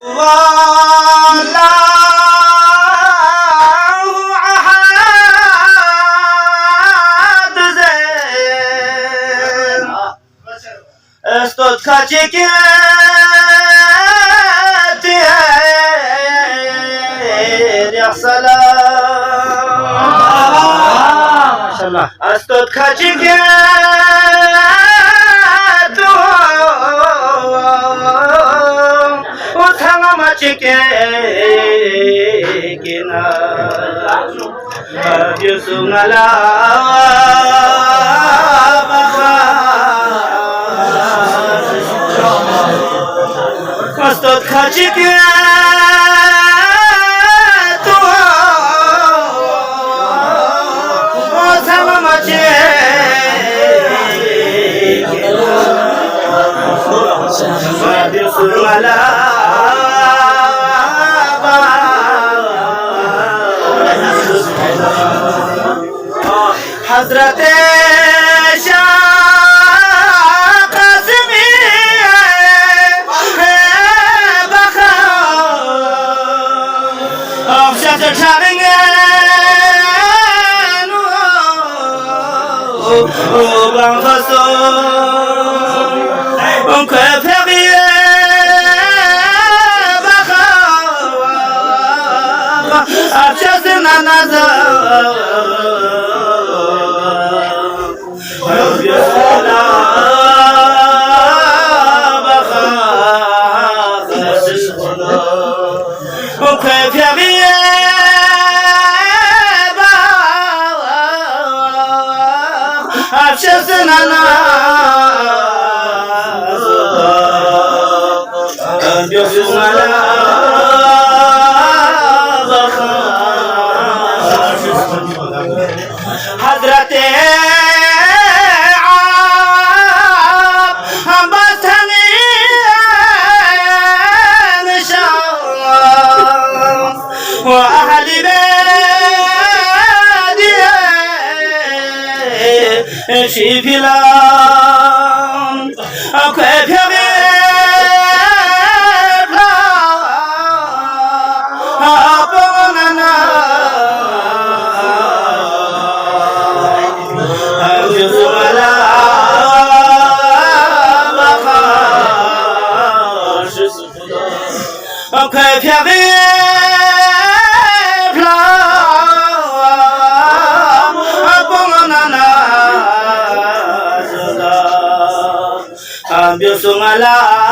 والله أحد زين استود كاتشيكيت يا سلام ما شاء الله استود كاتشيكيت وثنا ما تشيكينا يسوعنا Astot khachike to sama mache Rabbi surala Hazrat bang faso on kwe ferie baka achase nanaza yosala baka on kwe ferie Abshasana Yosumala Hadrate Hambatani Nisham Wa ahli she belongs a quapier Biosungala